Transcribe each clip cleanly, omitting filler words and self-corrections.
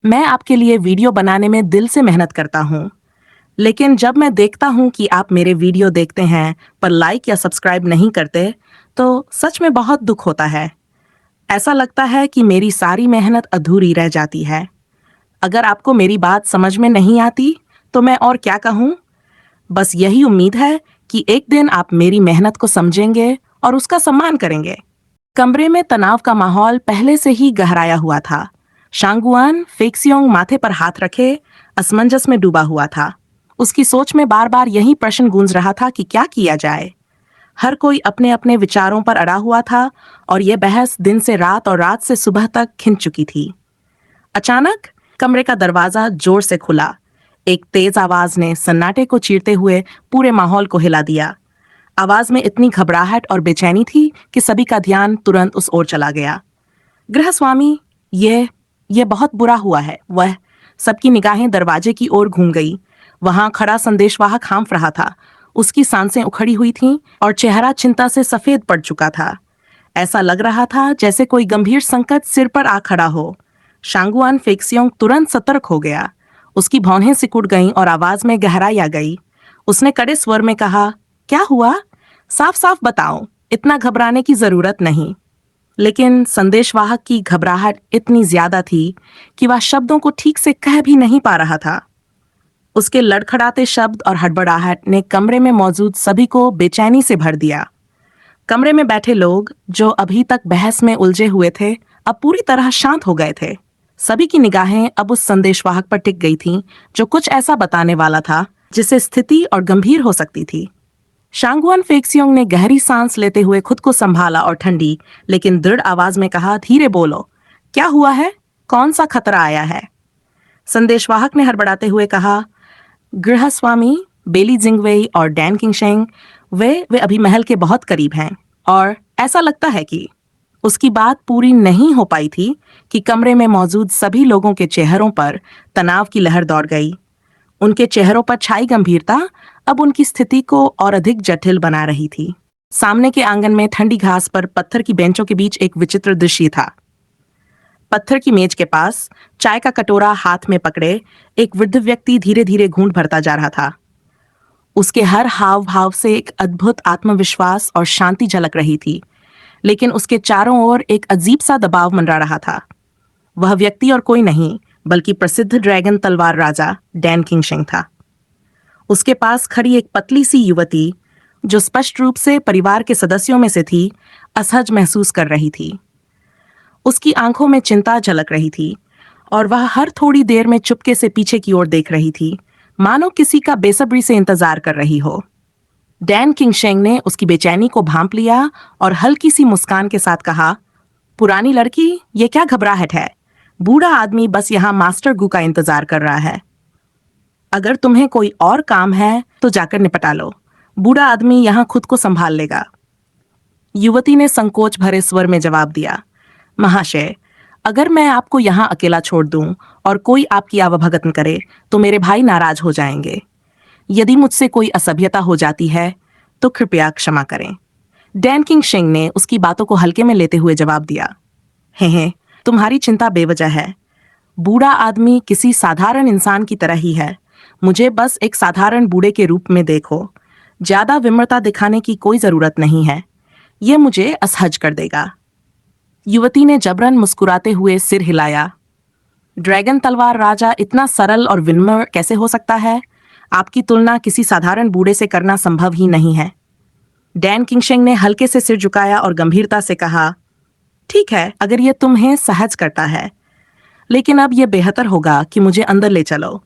मैं आपके लिए वीडियो बनाने में दिल से मेहनत करता हूँ, लेकिन जब मैं देखता हूँ कि आप मेरे वीडियो देखते हैं पर लाइक या सब्सक्राइब नहीं करते, तो सच में बहुत दुख होता है। ऐसा लगता है कि मेरी सारी मेहनत अधूरी रह जाती है। अगर आपको मेरी बात समझ में नहीं आती, तो मैं और क्या कहूँ? बस यही उम्मीद है कि एक दिन आप मेरी मेहनत को समझेंगे और उसका सम्मान करेंगे। कमरे में तनाव का माहौल पहले से ही गहराया हुआ था। शांगुआन फेक्सियोंग माथे पर हाथ रखे असमंजस में डूबा हुआ था। उसकी सोच में बार बार यही प्रश्न गूंज रहा था कि क्या किया जाए। हर कोई अपने अपने विचारों पर अड़ा हुआ था और यह बहस दिन से रात और रात से सुबह तक खिंच चुकी थी। अचानक कमरे का दरवाजा जोर से खुला। एक तेज आवाज ने सन्नाटे को चीरते हुए पूरे माहौल को हिला दिया। आवाज में इतनी घबराहट और बेचैनी थी कि सभी का ध्यान तुरंत उस ओर चला गया। गृहस्वामी, ये बहुत बुरा हुआ है। वह सबकी निगाहें दरवाजे की ओर घूम गई। वहां खड़ा संदेशवाहक हाँफ रहा था। उसकी सांसें उखड़ी हुई थीं और चेहरा चिंता से सफेद पड़ चुका था। ऐसा लग रहा था जैसे कोई गंभीर संकट सिर पर आ खड़ा हो। शांगुआन फेक्सियोंग तुरंत सतर्क हो गया। उसकी भौहें सिकुड़ गईं और आवाज में गहराई आ गई। उसने कड़े स्वर में कहा, क्या हुआ? साफ साफ बताओ, इतना घबराने की जरूरत नहीं। लेकिन संदेशवाहक की घबराहट इतनी ज्यादा थी कि वह शब्दों को ठीक से कह भी नहीं पा रहा था। उसके लड़खड़ाते शब्द और हड़बड़ाहट ने कमरे में मौजूद सभी को बेचैनी से भर दिया। कमरे में बैठे लोग, जो अभी तक बहस में उलझे हुए थे, अब पूरी तरह शांत हो गए थे। सभी की निगाहें अब उस संदेशवाहक पर टिक गई थीं, जो कुछ ऐसा बताने वाला था जिससे स्थिति और गंभीर हो सकती थी। शांगुआन फेक्सियोंग ने गहरी सांस लेते हुए खुद को संभाला और ठंडी लेकिन दृढ़ आवाज में कहा, धीरे बोलो, क्या हुआ है? कौन सा खतरा आया है? संदेशवाहक ने हड़बड़ाते हुए कहा, गृहस्वामी बेली जिंगवेई और डैन किंगशेंग, वे अभी महल के बहुत करीब हैं और ऐसा लगता है कि उसकी बात पूरी नहीं हो पाई थी कि कमरे में मौजूद सभी लोगों के चेहरों पर तनाव की लहर दौड़ गई। उनके चेहरों पर छाई गंभीरता अब उनकी स्थिति को और अधिक जटिल बना रही थी। सामने के आंगन में ठंडी घास पर पत्थर की बेंचों के बीच एक विचित्र दृश्य था। पत्थर की मेज के पास चाय का कटोरा हाथ में पकड़े एक वृद्ध व्यक्ति धीरे धीरे घूंट भरता जा रहा था। उसके हर हाव भाव से एक अद्भुत आत्मविश्वास और शांति झलक रही थी, लेकिन उसके चारों ओर एक अजीब सा दबाव मंडरा रहा था। वह व्यक्ति और कोई नहीं बल्कि प्रसिद्ध ड्रैगन तलवार राजा डैन किंगशेंग था। उसके पास खड़ी एक पतली सी युवती, जो स्पष्ट रूप से परिवार के सदस्यों में से थी, असहज महसूस कर रही थी। उसकी आंखों में चिंता झलक रही थी और वह हर थोड़ी देर में चुपके से पीछे की ओर देख रही थी, मानो किसी का बेसब्री से इंतजार कर रही हो। डैन किंगशेंग ने उसकी बेचैनी को भांप लिया और हल्की सी मुस्कान के साथ कहा, पुरानी लड़की, ये क्या घबराहट है? बूढ़ा आदमी बस यहाँ मास्टर गू का इंतजार कर रहा है। अगर तुम्हें कोई और काम है तो जाकर निपटा लो। बूढ़ा आदमी यहाँ खुद को संभाल लेगा। युवती ने संकोच भरे स्वर में जवाब दिया, महाशय, अगर मैं आपको यहाँ अकेला छोड़ दूं और कोई आपकी आवभगत न करे तो मेरे भाई नाराज हो जाएंगे। यदि मुझसे कोई असभ्यता हो जाती है तो कृपया क्षमा करें। डैन किंगशेंग ने उसकी बातों को हल्के में लेते हुए जवाब दिया, हे, तुम्हारी चिंता बेवजह है। बूढ़ा आदमी किसी साधारण इंसान की तरह ही है। मुझे बस एक साधारण बूढ़े के रूप में देखो। ज्यादा विम्रता दिखाने की कोई जरूरत नहीं है। यह मुझे असहज कर देगा। युवती ने जबरन मुस्कुराते हुए सिर हिलाया। ड्रैगन तलवार राजा इतना सरल और विनम्र कैसे हो सकता है? आपकी तुलना किसी साधारण बूढ़े से करना संभव ही नहीं है। डैन किंगशेंग ने हल्के से सिर झुकाया और गंभीरता से कहा, ठीक है, अगर यह तुम्हें सहज करता है, लेकिन अब यह बेहतर होगा कि मुझे अंदर ले चलो।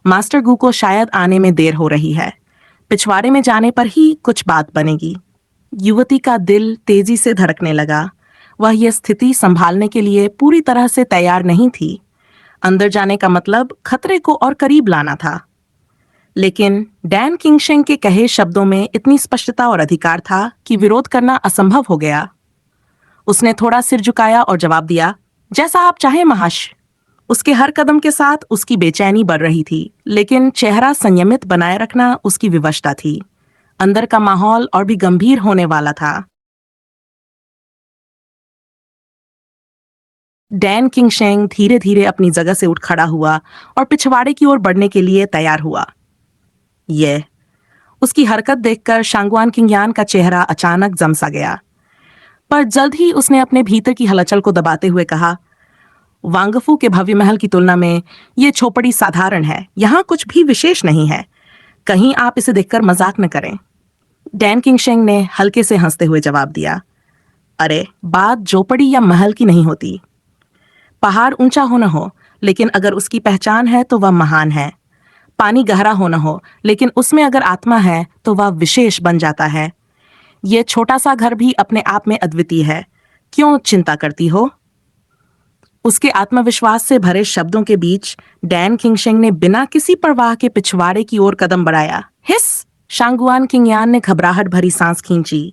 मास्टर गू को शायद आने में देर हो रही है। पिछवाड़े में जाने पर ही कुछ बात बनेगी। युवती का दिल तेजी से धड़कने लगा। वह यह स्थिति संभालने के लिए पूरी तरह से तैयार नहीं थी। अंदर जाने का मतलब खतरे को और करीब लाना था। लेकिन डैन किंगशेंग के कहे शब्दों में इतनी स्पष्टता और अधिकार था कि विरोध करना असंभव हो गया। उसने थोड़ा सिर झुकाया और जवाब दिया, जैसा आप चाहें महाश। उसके हर कदम के साथ उसकी बेचैनी बढ़ रही थी, लेकिन चेहरा संयमित बनाए रखना उसकी विवशता थी। अंदर का माहौल और भी गंभीर होने वाला था। डैन किंगशेंग धीरे धीरे अपनी जगह से उठ खड़ा हुआ और पिछवाड़े की ओर बढ़ने के लिए तैयार हुआ। ये उसकी हरकत देखकर शांगवान किंगयान का चेहरा अचानक जम सा गया, पर जल्द ही उसने अपने भीतर की हलचल को दबाते हुए कहा, वांगफू के भव्य महल की तुलना में ये झोपड़ी साधारण है, यहाँ कुछ भी विशेष नहीं है। कहीं आप इसे देखकर मजाक न करें। डैन किंगशेंग ने हल्के से हंसते हुए जवाब दिया, अरे बात झोपड़ी या महल की नहीं होती। पहाड़ ऊंचा हो न हो, लेकिन अगर उसकी पहचान है तो वह महान है। पानी गहरा हो न हो, लेकिन उसमें अगर आत्मा है तो वह विशेष बन जाता है। यह छोटा सा घर भी अपने आप में अद्वितीय है। क्यों चिंता करती हो? उसके आत्मविश्वास से भरे शब्दों के बीच डैन किंगशेंग ने बिना किसी परवाह के पिछवाड़े की ओर कदम बढ़ाया। हिस! शांगुआन किंगयान ने घबराहट भरी सांस खींची।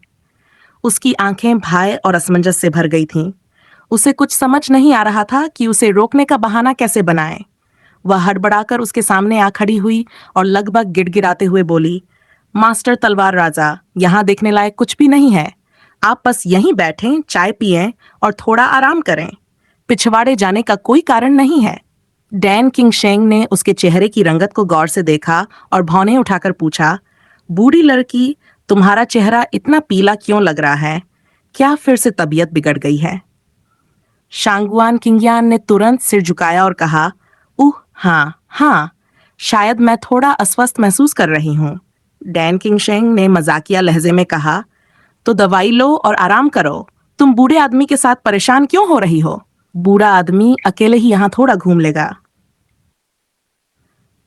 उसकी आंखें भय और असमंजस से भर गई थीं। उसे कुछ समझ नहीं आ रहा था कि उसे रोकने का बहाना कैसे बनाए। वह हड़बड़ाकर उसके सामने आ खड़ी हुई और लगभग गिड़गिड़ाते हुए बोली, मास्टर तलवार राजा, यहाँ देखने लायक कुछ भी नहीं है। आप बस यहीं बैठें, चाय पिएं और थोड़ा आराम करें। पिछवाड़े जाने का कोई कारण नहीं है। डैन किंगशेंग ने उसके चेहरे की रंगत को गौर से देखा और भौंने उठाकर पूछा, बूढ़ी लड़की, तुम्हारा चेहरा इतना पीला क्यों लग रहा है? क्या फिर से तबीयत बिगड़ गई है? शांगुआन किंगयान ने तुरंत सिर झुकाया और कहा, हाँ, शायद मैं थोड़ा अस्वस्थ महसूस कर रही हूँ। डैन किंगशेंग ने मजाकिया लहजे में कहा, तो दवाई लो और आराम करो। तुम बूढ़े आदमी के साथ परेशान क्यों हो रही हो? बूढ़ा आदमी अकेले ही यहाँ थोड़ा घूम लेगा।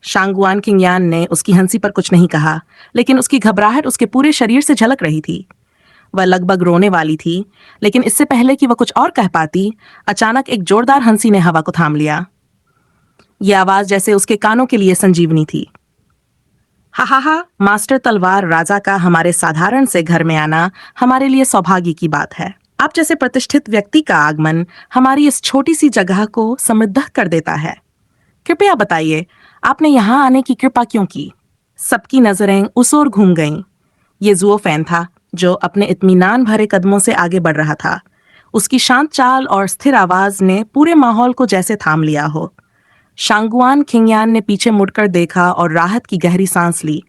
शांगुआन किंगयान ने उसकी हंसी पर कुछ नहीं कहा, लेकिन उसकी घबराहट उसके पूरे शरीर से झलक रही थी। वह लगभग रोने वाली थी, लेकिन इससे पहले कि वह कुछ और कह पाती, अचानक एक जोरदार हंसी ने हवा को थाम लिया। यह आवाज जैसे उसके कानों के लिए संजीवनी थी। हा, मास्टर तलवार राजा का हमारे साधारण से घर में आना हमारे लिए सौभाग्य की बात है। आप जैसे प्रतिष्ठित व्यक्ति का आगमन हमारी इस छोटी सी जगह को समृद्ध कर देता है। कृपया बताइए, आपने यहाँ आने की कृपा क्यों की? सबकी नजरें उस ओर घूम गईं। ये जुओ फैन था, जो अपने इत्मीनान भरे कदमों से आगे बढ़ रहा था। उसकी शांत चाल और स्थिर आवाज ने पूरे माहौल को जैसे थाम लिया हो। शांगुआन किंगयान ने पीछे मुड़कर देखा और राहत की गहरी सांस ली।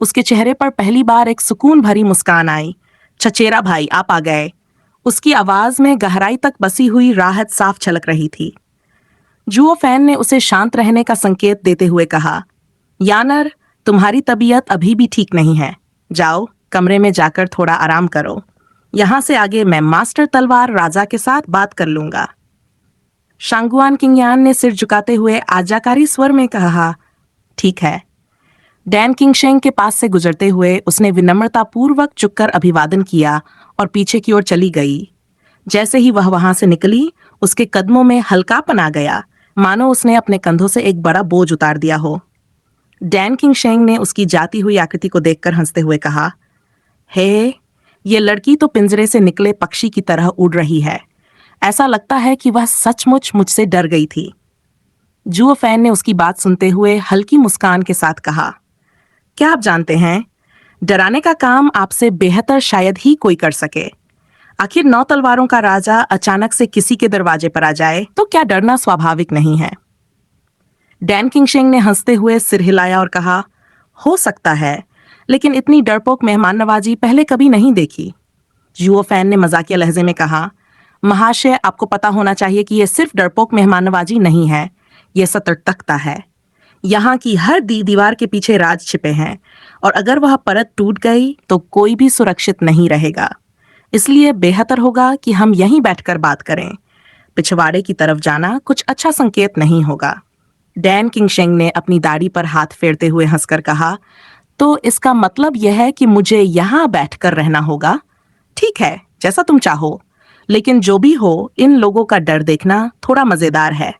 उसके चेहरे पर पहली बार एक सुकून भरी मुस्कान आई। चचेरा भाई, आप आ गए। उसकी आवाज में गहराई तक बसी हुई राहत साफ झलक रही थी। जुओ फैन ने उसे शांत रहने का संकेत देते हुए कहा, यानर, तुम्हारी तबीयत अभी भी ठीक नहीं है। जाओ, कमरे में जाकर थोड़ा आराम करो। यहां से आगे मैं मास्टर तलवार राजा के साथ बात कर लूंगा। शांगुआन किंगयान ने सिर झुकाते हुए आज्ञाकारी स्वर में कहा, ठीक है। डैन किंगशेंग के पास से गुजरते हुए उसने विनम्रतापूर्वक झुककर अभिवादन किया और पीछे की ओर चली गई। जैसे ही वह वहां से निकली, उसके कदमों में हल्कापन आ गया, मानो उसने अपने कंधों से एक बड़ा बोझ उतार दिया हो। डैन किंगशेंग ने उसकी जाती हुई आकृति को देखकर हंसते हुए कहा, हे, ये लड़की तो पिंजरे से निकले पक्षी की तरह उड़ रही है। ऐसा लगता है कि वह सचमुच मुझसे डर गई थी। जुओ फैन ने उसकी बात सुनते हुए हल्की मुस्कान के साथ कहा, क्या आप जानते हैं, डराने का काम आपसे बेहतर शायद ही कोई कर सके। आखिर 9 तलवारों का राजा अचानक से किसी के दरवाजे पर आ जाए तो क्या डरना स्वाभाविक नहीं है? डैन किंगशेंग ने हंसते हुए सिर हिलाया और कहा, हो सकता है, लेकिन इतनी डरपोक मेहमान नवाजी पहले कभी नहीं देखी। जुओ फैन ने मजाकिया लहजे में कहा, महाशय, आपको पता होना चाहिए कि यह सिर्फ डरपोक मेहमान नवाजी नहीं है, यह सतर्कता है। यहाँ की हर दीवार के पीछे राज छिपे हैं, और अगर वह परत टूट गई तो कोई भी सुरक्षित नहीं रहेगा। इसलिए बेहतर होगा कि हम यहीं बैठकर बात करें। पिछवाड़े की तरफ जाना कुछ अच्छा संकेत नहीं होगा। डैन किंगशेंग ने अपनी दाढ़ी पर हाथ फेरते हुए हंसकर कहा, तो इसका मतलब यह है कि मुझे यहाँ बैठकर रहना होगा? ठीक है, जैसा तुम चाहो, लेकिन जो भी हो, इन लोगों का डर देखना थोड़ा मजेदार है।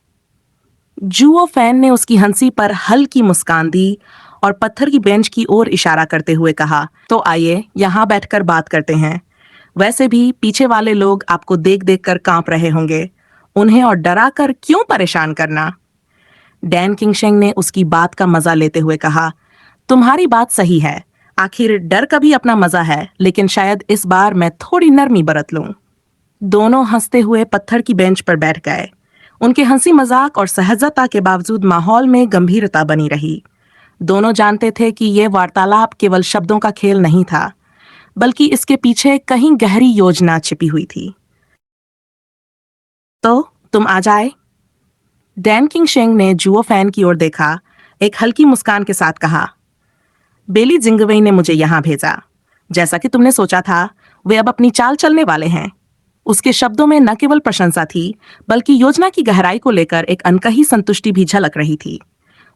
जुओ फैन ने उसकी हंसी पर हल्की मुस्कान दी और पत्थर की बेंच की ओर इशारा करते हुए कहा, तो आइए यहाँ बैठकर बात करते हैं। वैसे भी पीछे वाले लोग आपको देख देख कर कांप रहे होंगे, उन्हें और डरा कर क्यों परेशान करना? डैन किंगशेंग ने उसकी बात का मजा लेते हुए कहा, तुम्हारी बात सही है। आखिर डर का भी अपना मजा है, लेकिन शायद इस बार मैं थोड़ी नरमी बरत लूं। दोनों हंसते हुए पत्थर की बेंच पर बैठ गए। उनके हंसी मजाक और सहजता के बावजूद माहौल में गंभीरता बनी रही। दोनों जानते थे कि यह वार्तालाप केवल शब्दों का खेल नहीं था, बल्कि इसके पीछे कहीं गहरी योजना छिपी हुई थी। तो तुम आ जाए, डैन किंगशेंग ने जुओ फैन की ओर देखा, एक हल्की मुस्कान के साथ कहा। बेली जिंगवेई ने मुझे यहां भेजा। जैसा कि तुमने सोचा था, वे अब अपनी चाल चलने वाले हैं। उसके शब्दों में न केवल प्रशंसा थी, बल्कि योजना की गहराई को लेकर एक अनकही संतुष्टि भी झलक रही थी।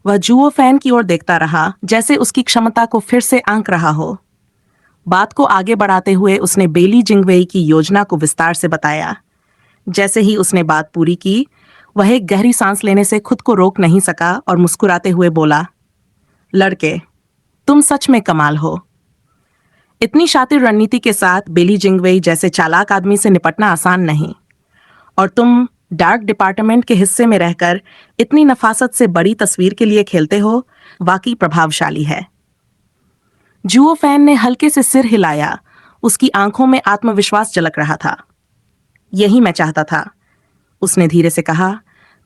वह जुओ फैन की ओर देखता रहा, जैसे उसकी क्षमता को फिर से आंक रहा हो। बात को आगे बढ़ाते हुए उसने बेली जिंगवेई की योजना को विस्तार से बताया। जैसे ही उसने बात पूरी की, वह एक गहरी सांस लेने से खुद को रोक नहीं सका और मुस्कुराते हुए बोला, लड़के, तुम सच में कमाल हो। इतनी शातिर रणनीति के साथ बेली जिंगवेई जैसे चालाक आदमी से निपटना आसान नहीं, और तुम डार्क डिपार्टमेंट के हिस्से में रहकर इतनी नफासत से बड़ी तस्वीर के लिए खेलते हो, वाकई प्रभावशाली है। जुओ फैन ने हल्के से सिर हिलाया, उसकी आंखों में आत्मविश्वास झलक रहा था। यही मैं चाहता था, उसने धीरे से कहा।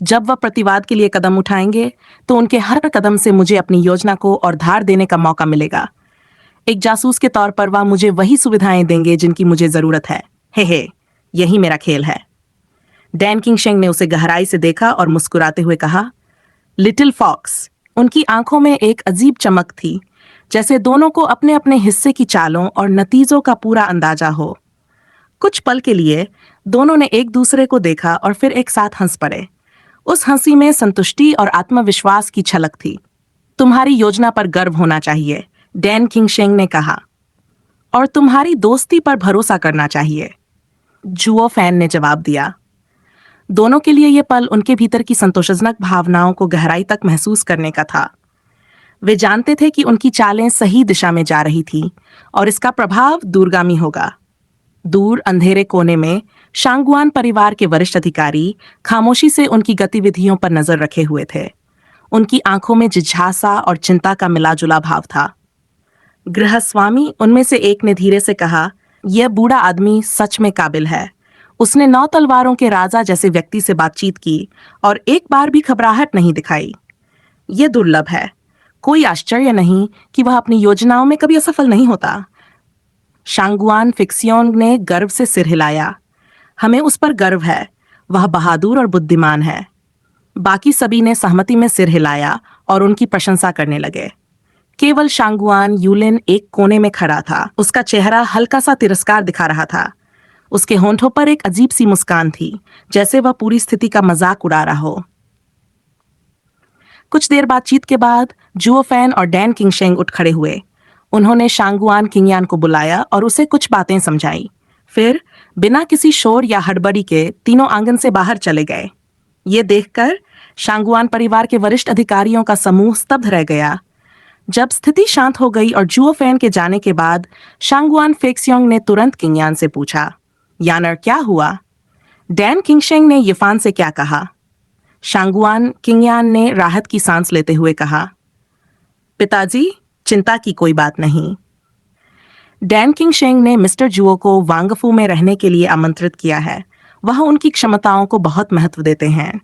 जब वह प्रतिवाद के लिए कदम उठाएंगे तो उनके हर कदम से मुझे अपनी योजना को और धार देने का मौका मिलेगा। एक जासूस के तौर पर वह मुझे वही सुविधाएं देंगे जिनकी मुझे जरूरत है। हे, यही मेरा खेल है। डैन किंगशेंग ने उसे गहराई से देखा और मुस्कुराते हुए कहा, लिटिल फॉक्स। उनकी आंखों में एक अजीब चमक थी, जैसे दोनों को अपने अपने हिस्से की चालों और नतीजों का पूरा अंदाजा हो। कुछ पल के लिए दोनों ने एक दूसरे को देखा और फिर एक साथ हंस पड़े। उस हंसी में संतुष्टि और आत्मविश्वास की झलक थी। तुम्हारी योजना पर गर्व होना चाहिए, डैन किंगशेंग ने कहा, और तुम्हारी दोस्ती पर भरोसा करना चाहिए, जुओ फैन ने जवाब दिया। दोनों के लिए यह पल उनके भीतर की संतोषजनक भावनाओं को गहराई तक महसूस करने का था। वे जानते थे कि उनकी चालें सही दिशा में जा रही थीं और इसका प्रभाव दूरगामी होगा। दूर अंधेरे कोने में शांगुआन परिवार के वरिष्ठ अधिकारी खामोशी से उनकी गतिविधियों पर नजर रखे हुए थे। उनकी आंखों में जिज्ञासा और चिंता का मिलाजुला भाव था। गृहस्वामी उनमें से एक ने धीरे से कहा, यह बूढ़ा आदमी सच में काबिल है। उसने 9 तलवारों के राजा जैसे व्यक्ति से बातचीत की और एक बार भी घबराहट नहीं दिखाई। यह दुर्लभ है। कोई आश्चर्य नहीं कि वह अपनी योजनाओं में कभी असफल नहीं होता। शांगुआन फिक्सियोंग ने गर्व से सिर हिलाया। हमें उस पर गर्व है, वह बहादुर और बुद्धिमान है। बाकी सभी ने सहमति में सिर हिलाया और उनकी प्रशंसा करने लगे। केवल शांगुआन यूलिन एक कोने में खड़ा था। उसका चेहरा हल्का सा तिरस्कार दिखा रहा था। उसके होंठों पर एक अजीब सी मुस्कान थी, जैसे वह पूरी स्थिति का मजाक उड़ा रहा हो। कुछ देर बातचीत के बाद जुओ फैन और डैन किंगशेंग उठ खड़े हुए। उन्होंने शांगुआन किंगयान को बुलाया और उसे कुछ बातें समझाई। फिर बिना किसी शोर या हड़बड़ी के तीनों आंगन से बाहर चले गए। ये देखकर शांगुआन परिवार के वरिष्ठ अधिकारियों का समूह स्तब्ध रह गया। जब स्थिति शांत हो गई और जुओ फैन के जाने के बाद शांगुआन फेक्सियोंग ने तुरंत किंगयान से पूछा, यानर क्या हुआ? डैन किंगशेंग ने यिफान से क्या कहा? शांगुआन किंगयान ने राहत की सांस लेते हुए कहा, पिताजी, चिंता की कोई बात नहीं। डैन किंगशेंग ने मिस्टर जुओ को वांगफू में रहने के लिए आमंत्रित किया है। वह उनकी क्षमताओं को बहुत महत्व देते हैं।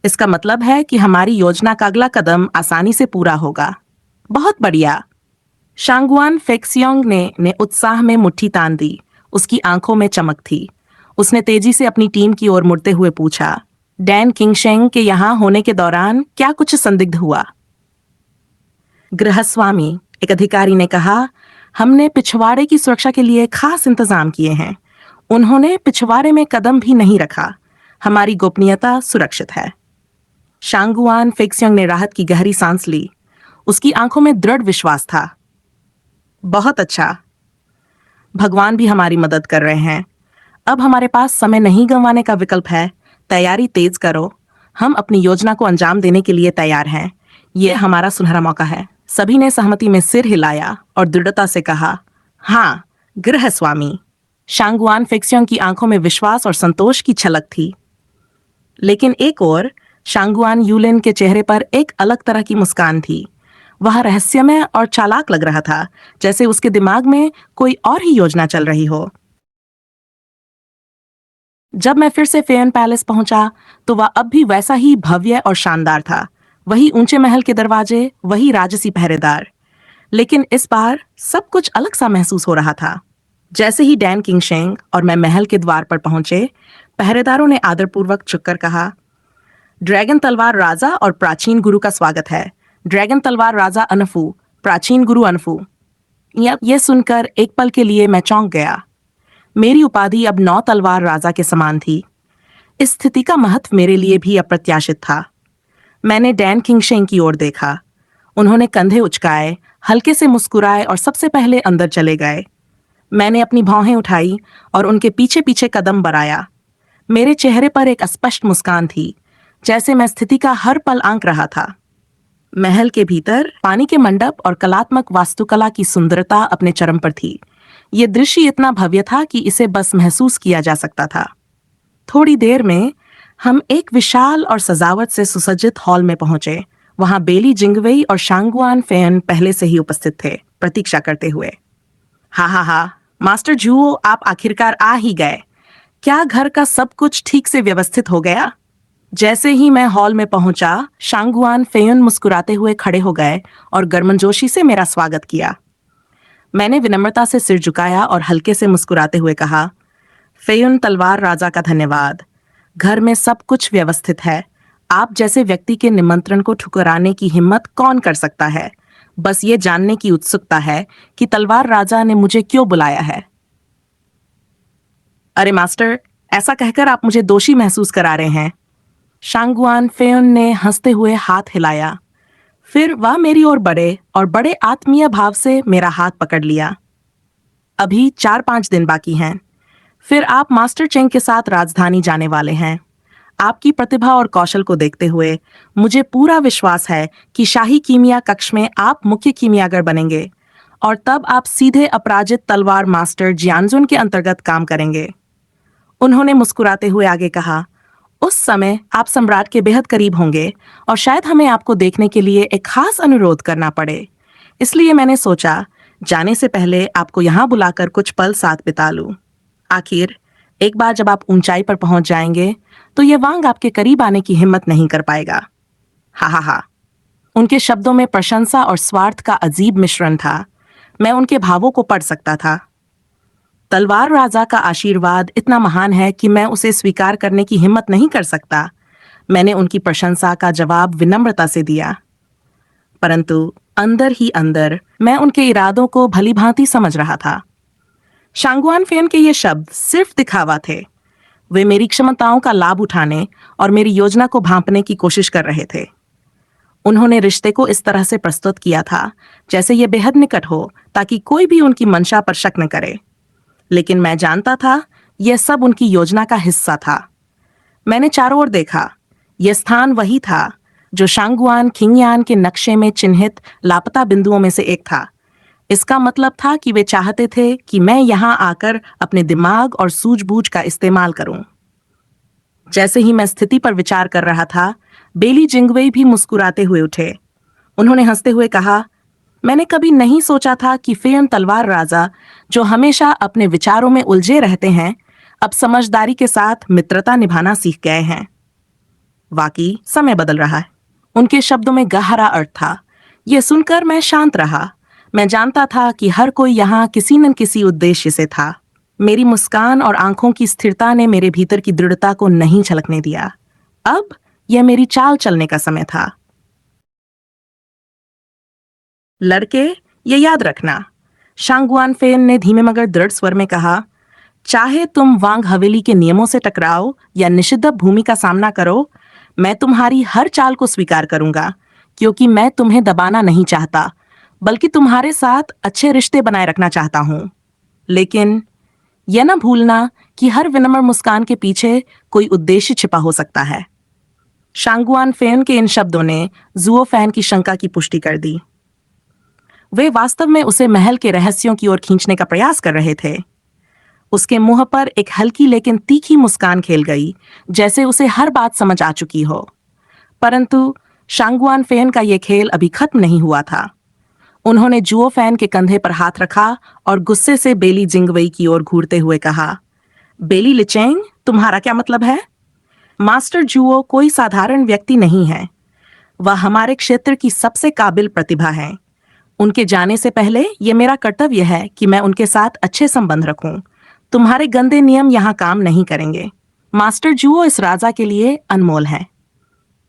इसका मतलब है कि हमारी योजना का अगला कदम आसानी से पूरा होगा। बहुत बढ़िया। शांगुआन फेक्सियोंग ने उत्साह में मुट्ठी तान दी। उसकी आंखों में चमक थी। उसने तेजी से अपनी टीम की ओर मुड़ते हुए पूछा, डैन किंगशेंग के यहां होने के दौरान क्या कुछ संदिग्ध हुआ? गृहस्वामी, एक अधिकारी ने कहा, हमने पिछवाड़े की सुरक्षा के लिए खास इंतजाम किए हैं। उन्होंने पिछवाड़े में कदम भी नहीं रखा। हमारी गोपनीयता सुरक्षित है। शांगुआन फेक्सियोंग ने राहत की गहरी सांस ली। उसकी आंखों में दृढ़ विश्वास था। बहुत अच्छा। भगवान भी हमारी मदद कर रहे हैं। अब हमारे पास समय नहीं गंवाने का विकल्प है। तैयारी तेज करो। हम अपनी योजना को अंजाम देने के लिए तैयार हैं। यह हमारा सुनहरा मौका है। सभी ने सहमति में सिर हिलाया और दृढ़ता से कहा, हाँ, गृहस्वामी। शांगुआन फेक्सियोंग की आंखों में विश्वास और संतोष की झलक थी। लेकिन एक और शांगुआन यूलिन के चेहरे पर एक अलग तरह की मुस्कान थी। वह रहस्यमय और चालाक लग रहा था, जैसे उसके दिमाग में कोई और ही योजना चल रही हो। जब मैं फिर से फेयन पैलेस पहुंचा तो वह अब भी वैसा ही भव्य और शानदार था। वही ऊंचे महल के दरवाजे, वही राजसी पहरेदार। लेकिन इस बार सब कुछ अलग सा महसूस हो रहा था। जैसे ही डैन किंगशेंग और मैं महल के द्वार पर पहुंचे, पहरेदारों ने आदरपूर्वक झुककर कहा, ड्रैगन तलवार राजा और प्राचीन गुरु का स्वागत है। ड्रैगन तलवार राजा अनफू, प्राचीन गुरु अनफू। ये सुनकर एक पल के लिए मैं चौंक गया। मेरी उपाधि अब 9 तलवार राजा के समान थी। इस स्थिति का महत्व मेरे लिए भी अप्रत्याशित था। मैंने डैन किंगशेंग की ओर देखा। उन्होंने कंधे उचकाए, हल्के से मुस्कुराए और सबसे पहले अंदर चले गए। मैंने अपनी भौहें उठाई और उनके पीछे पीछे कदम बढ़ाया। मेरे चेहरे पर एक अस्पष्ट मुस्कान थी, जैसे मैं स्थिति का हर पल आंक रहा था। महल के भीतर पानी के मंडप और कलात्मक वास्तुकला की सुंदरता अपने चरम पर थी। ये दृश्य इतना भव्य था कि इसे बस महसूस किया जा सकता था। थोड़ी देर में हम एक विशाल और सजावट से सुसज्जित हॉल में पहुंचे। वहां बेली जिंगवेई और शांगुआन फेयन पहले से ही उपस्थित थे, प्रतीक्षा करते हुए। हा, मास्टर जुओ, आप आखिरकार आ ही गए। क्या घर का सब कुछ ठीक से व्यवस्थित हो गया? जैसे ही मैं हॉल में पहुंचा, शांगुआन फेयन मुस्कुराते हुए खड़े हो गए और गर्मजोशी से मेरा स्वागत किया। मैंने विनम्रता से सिर झुकाया और हल्के से मुस्कुराते हुए कहा, फेयुन तलवार राजा का धन्यवाद। घर में सब कुछ व्यवस्थित है। आप जैसे व्यक्ति के निमंत्रण को ठुकराने की हिम्मत कौन कर सकता है? बस ये जानने की उत्सुकता है कि तलवार राजा ने मुझे क्यों बुलाया है। अरे मास्टर, ऐसा कहकर आप मुझे दोषी महसूस करा रहे हैं। शांगुआन फेयुन ने हंसते हुए हाथ हिलाया। फिर वह मेरी ओर बढ़े और बड़े आत्मीय भाव से मेरा हाथ पकड़ लिया। अभी 4-5 दिन बाकी हैं। फिर आप मास्टर चेंग के साथ राजधानी जाने वाले हैं। आपकी प्रतिभा और कौशल को देखते हुए मुझे पूरा विश्वास है कि शाही कीमिया कक्ष में आप मुख्य कीमियागर बनेंगे और तब आप सीधे अपराजित तलवार मास्टर जियानजुन के अंतर्गत काम करेंगे। उन्होंने मुस्कुराते हुए आगे कहा, उस समय आप सम्राट के बेहद करीब होंगे और शायद हमें आपको देखने के लिए एक खास अनुरोध करना पड़े। इसलिए मैंने सोचा जाने से पहले आपको यहाँ बुलाकर कुछ पल साथ बिता लूं। आखिर एक बार जब आप ऊंचाई पर पहुंच जाएंगे तो ये वांग आपके करीब आने की हिम्मत नहीं कर पाएगा। हा। उनके शब्दों में प्रशंसा और स्वार्थ का अजीब मिश्रण था। मैं उनके भावों को पढ़ सकता था। तलवार राजा का आशीर्वाद इतना महान है कि मैं उसे स्वीकार करने की हिम्मत नहीं कर सकता। मैंने उनकी प्रशंसा का जवाब विनम्रता से दिया, परंतु अंदर ही अंदर मैं उनके इरादों को भलीभांति समझ रहा था। शांगुआन फेन के ये शब्द सिर्फ दिखावा थे। वे मेरी क्षमताओं का लाभ उठाने और मेरी योजना को भांपने की कोशिश कर रहे थे। उन्होंने रिश्ते को इस तरह से प्रस्तुत किया था जैसे ये बेहद निकट हो, ताकि कोई भी उनकी मंशा पर शक न करे। लेकिन मैं जानता था यह सब उनकी योजना का हिस्सा था। मैंने चारों ओर देखा। यह स्थान वही था जो शांगुआन खिंगयान के नक्शे में चिन्हित लापता बिंदुओं में से एक था। इसका मतलब था कि वे चाहते थे कि मैं यहां आकर अपने दिमाग और सूझबूझ का इस्तेमाल करूं। जैसे ही मैं स्थिति पर विचार कर रहा था, बेली जिंगवेई भी मुस्कुराते हुए उठे। उन्होंने हंसते हुए कहा, मैंने कभी नहीं सोचा था कि फेयन तलवार राजा, जो हमेशा अपने विचारों में उलझे रहते हैं, अब समझदारी के साथ मित्रता निभाना सीख गए हैं। वाकई समय बदल रहा है। उनके शब्दों में गहरा अर्थ था। यह सुनकर मैं शांत रहा। मैं जानता था कि हर कोई यहाँ किसी न किसी उद्देश्य से था। मेरी मुस्कान और आंखों की स्थिरता ने मेरे भीतर की दृढ़ता को नहीं छलकने दिया। अब यह मेरी चाल चलने का समय था। लड़के, ये याद रखना, शांगुआन फेन ने धीमे मगर दृढ़ स्वर में कहा, चाहे तुम वांग हवेली के नियमों से टकराओ या निषिद्ध भूमि का सामना करो, मैं तुम्हारी हर चाल को स्वीकार करूंगा, क्योंकि मैं तुम्हें दबाना नहीं चाहता, बल्कि तुम्हारे साथ अच्छे रिश्ते बनाए रखना चाहता हूं। लेकिन यह न भूलना कि हर विनम्र मुस्कान के पीछे कोई उद्देश्य छिपा हो सकता है। शांगुआन फेन के इन शब्दों ने जुओ फैन की शंका की पुष्टि कर दी। वे वास्तव में उसे महल के रहस्यों की ओर खींचने का प्रयास कर रहे थे। उसके मुंह पर एक हल्की लेकिन तीखी मुस्कान खेल गई, जैसे उसे हर बात समझ आ चुकी हो। परंतु शांगुआन फेन का यह खेल अभी खत्म नहीं हुआ था। उन्होंने जुओ फैन के कंधे पर हाथ रखा और गुस्से से बेली जिंगवेई की ओर घूरते हुए कहा, बेली लिचेंग, तुम्हारा क्या मतलब है? मास्टर जुओ कोई साधारण व्यक्ति नहीं है। वह हमारे क्षेत्र की सबसे काबिल प्रतिभा है। उनके जाने से पहले ये मेरा कर्तव्य है कि मैं उनके साथ अच्छे संबंध रखूं। तुम्हारे गंदे नियम यहाँ काम नहीं करेंगे। मास्टर जुओ इस राजा के लिए अनमोल है।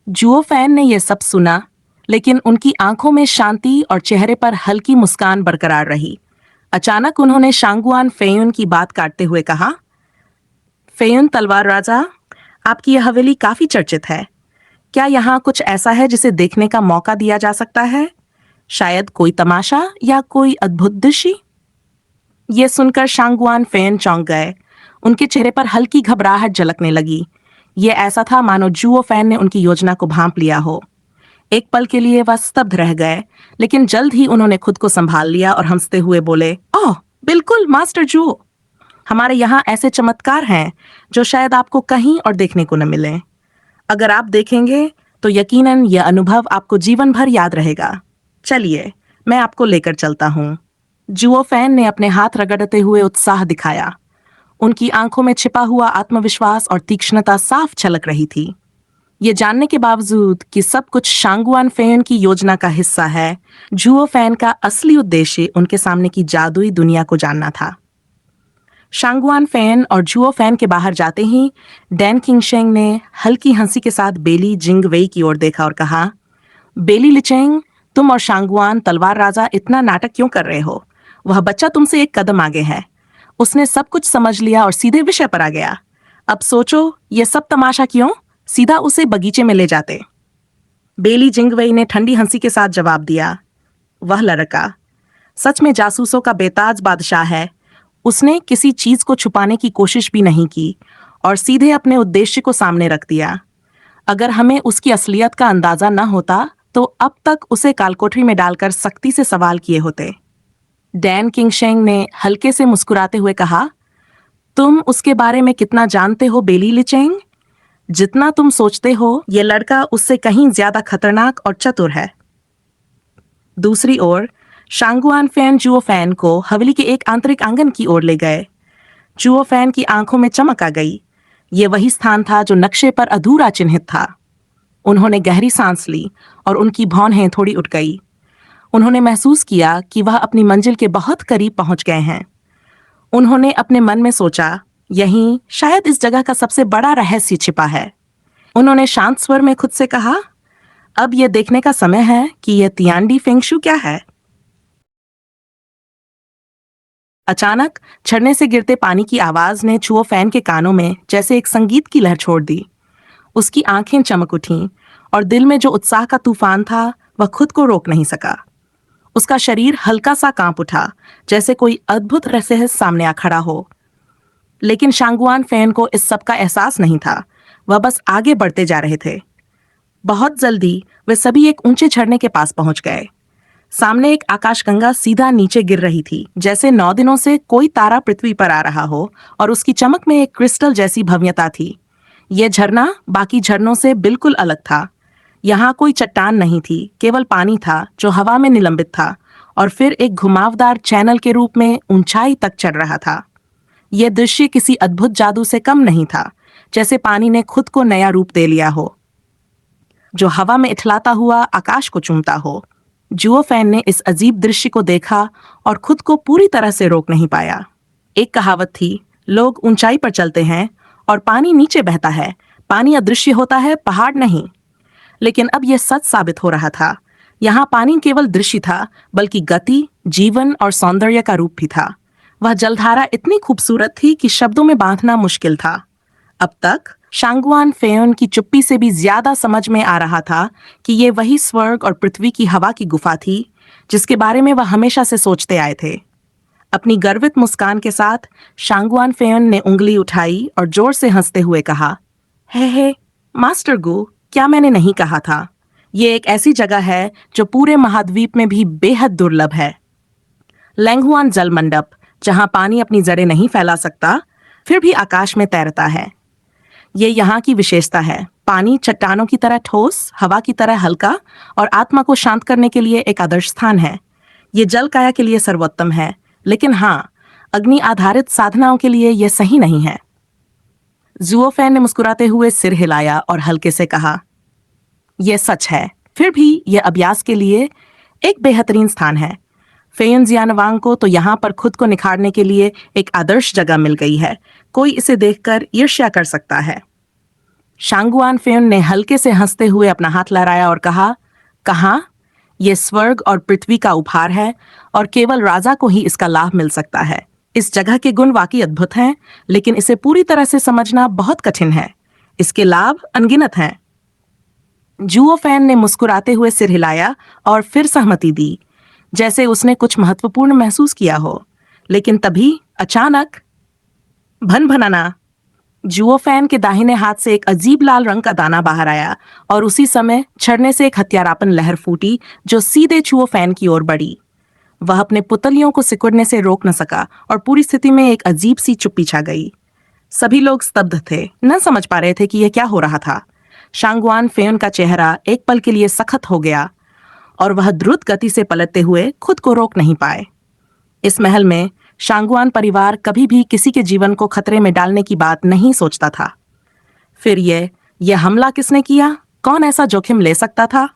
जुओ फैन ने यह सब सुना, लेकिन उनकी आंखों में शांति और चेहरे पर हल्की मुस्कान बरकरार रही। अचानक उन्होंने शांगुआन फेयुन की बात काटते हुए कहा, फेयुन तलवार राजा, आपकी यह हवेली काफी चर्चित है। क्या यहाँ कुछ ऐसा है जिसे देखने का मौका दिया जा सकता है? शायद कोई तमाशा या कोई अद्भुत दृश्य? ये सुनकर शांगुआन फेन चौंक गए। उनके चेहरे पर हल्की घबराहट झलकने लगी। ये ऐसा था मानो जुओ फैन ने उनकी योजना को भांप लिया हो। एक पल के लिए वह स्तब्ध रह गए, लेकिन जल्द ही उन्होंने खुद को संभाल लिया और हंसते हुए बोले, ओह बिल्कुल मास्टर जुओ, हमारे यहाँ ऐसे चमत्कार हैं जो शायद आपको कहीं और देखने को न मिले। अगर आप देखेंगे तो यकीनन यह अनुभव आपको जीवन भर याद रहेगा। चलिए, मैं आपको लेकर चलता हूँ। जुओ फैन ने अपने हाथ रगड़ते हुए उत्साह दिखाया। उनकी आंखों में छिपा हुआ आत्मविश्वास और तीक्ष्णता साफ झलक रही थी। ये जानने के बावजूद कि सब कुछ शांगुआन फैन की योजना का हिस्सा है, जुओ फैन का असली उद्देश्य उनके सामने की जादुई दुनिया को जानना था। शांगुआन फैन और जुओ फैन के बाहर जाते ही डैन किंगशेंग ने हल्की हंसी के साथ बेली जिंगवेई की ओर देखा और कहा, बेली लिचेंग, तुम और शांगुआन तलवार राजा इतना नाटक क्यों कर रहे हो? वह बच्चा तुमसे एक कदम आगे है। उसने सब कुछ समझ लिया और सीधे विषय पर आ गया। अब सोचो, ये सब तमाशा क्यों? सीधा उसे बगीचे में ले जाते। बेली जिंगवेई ने ठंडी हंसी के साथ जवाब दिया, वह लड़का सच में जासूसों का बेताज बादशाह है। उसने किसी चीज को छुपाने की कोशिश भी नहीं की और सीधे अपने उद्देश्य को सामने रख दिया। अगर हमें उसकी असलियत का अंदाजा न होता तो अब तक उसे कालकोठरी में डालकर सख्ती से सवाल किए होते। डैन किंगशेंग ने हल्के से मुस्कुराते हुए कहा, तुम उसके बारे में कितना जानते हो बेली लिचेंग? जितना तुम सोचते हो, यह लड़का उससे कहीं ज्यादा खतरनाक और चतुर है। दूसरी ओर शांगुआन फैन जुओ फैन को हवेली के एक आंतरिक आंगन की ओर ले गए। जुओ फैन की आंखों में चमक आ गई। ये वही स्थान था जो नक्शे पर अधूरा चिन्हित था। उन्होंने गहरी सांस ली और उनकी भौहें थोड़ी उठ गई। उन्होंने महसूस किया कि वह अपनी मंजिल के बहुत करीब पहुंच गए हैं। उन्होंने अपने मन में सोचा, यहीं शायद इस जगह का सबसे बड़ा रहस्य छिपा है। उन्होंने शांत स्वर में खुद से कहा, अब यह देखने का समय है कि यह तियानडी फेंगशु क्या है। अचानक झरने से गिरते पानी की आवाज ने जुओ फैन के कानों में जैसे एक संगीत की लहर छोड़ दी। उसकी आंखें चमक उठीं और दिल में जो उत्साह का तूफान था वह खुद को रोक नहीं सका। उसका शरीर हल्का सा कांप उठा, जैसे कोई अद्भुत रहस्य सामने आ खड़ा हो। लेकिन शांगुआन फैन को इस सब का एहसास नहीं था। वह बस आगे बढ़ते जा रहे थे। बहुत जल्दी वे सभी एक ऊंचे झरने के पास पहुंच गए। सामने एक आकाशगंगा सीधा नीचे गिर रही थी, जैसे 9 दिनों से कोई तारा पृथ्वी पर आ रहा हो, और उसकी चमक में एक क्रिस्टल जैसी भव्यता थी। यह झरना बाकी झरनों से बिल्कुल अलग था। यहाँ कोई चट्टान नहीं थी, केवल पानी था जो हवा में निलंबित था और फिर एक घुमावदार चैनल के रूप में ऊंचाई तक चढ़ रहा था। यह दृश्य किसी अद्भुत जादू से कम नहीं था, जैसे पानी ने खुद को नया रूप दे लिया हो, जो हवा में इठलाता हुआ आकाश को चूमता हो। जुओ फैन ने इस अजीब दृश्य को देखा और खुद को पूरी तरह से रोक नहीं पाया। एक कहावत थी, लोग ऊंचाई पर चलते हैं और पानी नीचे बहता है। पानी अदृश्य होता है, पहाड़ नहीं। लेकिन अब यह सच साबित हो रहा था। यहाँ पानी केवल दृश्य था, बल्कि गति, जीवन और सौंदर्य का रूप भी था। वह जलधारा इतनी खूबसूरत थी कि शब्दों में बांधना मुश्किल था। अब तक शांगुआन फेयोन की चुप्पी से भी ज्यादा समझ में आ रहा था कि ये वही स्वर्ग और पृथ्वी की हवा की गुफा थी जिसके बारे में वह हमेशा से सोचते आए थे। अपनी गर्वित मुस्कान के साथ शांगुआन फेयोन ने उंगली उठाई और जोर से हंसते हुए कहा, हे मास्टर गु, क्या मैंने नहीं कहा था? ये एक ऐसी जगह है जो पूरे महाद्वीप में भी बेहद दुर्लभ है। लैंगहुआन जल मंडप, जहां पानी अपनी जड़ें नहीं फैला सकता फिर भी आकाश में तैरता है। ये यहाँ की विशेषता है। पानी चट्टानों की तरह ठोस, हवा की तरह हल्का और आत्मा को शांत करने के लिए एक आदर्श स्थान है। ये जल काया के लिए सर्वोत्तम है, लेकिन हाँ, अग्नि आधारित साधनाओं के लिए यह सही नहीं है। जुओफेन ने मुस्कुराते हुए सिर हिलाया और हल्के से कहा, यह सच है। फिर भी यह अभ्यास के लिए एक बेहतरीन स्थान है। फेयन जियानवांग को तो यहाँ पर खुद को निखारने के लिए एक आदर्श जगह मिल गई है। कोई इसे देखकर ईर्ष्या कर सकता है। शांगुआन फेयन ने हल्के से हंसते हुए अपना हाथ लहराया और कहा, यह स्वर्ग और पृथ्वी का उपहार है और केवल राजा को ही इसका लाभ मिल सकता है। इस जगह के गुण वाकई अद्भुत हैं, लेकिन इसे पूरी तरह से समझना बहुत कठिन है। इसके लाभ अनगिनत हैं। जुओफेन ने मुस्कुराते हुए सिर हिलाया और फिर सहमति दी, जैसे उसने कुछ महत्वपूर्ण महसूस किया हो। लेकिन तभी अचानक भन-भनाना, जुओफेन के दाहिने हाथ से एक अजीब लाल रंग का दाना बाहर आया और उसी समय छड़ने से एक हत्यारापन लहर फूटी जो सीधे जुओफेन की ओर बढ़ी। वह अपने पुतलियों को सिकुड़ने से रोक न सका और पूरी स्थिति में एक अजीब सी चुप्पी छा गई। सभी लोग स्तब्ध थे, न समझ पा रहे थे कि यह क्या हो रहा था। शांगुआन फेयन का चेहरा एक पल के लिए सख्त हो गया और वह द्रुत गति से पलटते हुए खुद को रोक नहीं पाए। इस महल में शांगुआन परिवार कभी भी किसी के जीवन को खतरे में डालने की बात नहीं सोचता था। फिर यह हमला किसने किया? कौन ऐसा जोखिम ले सकता था?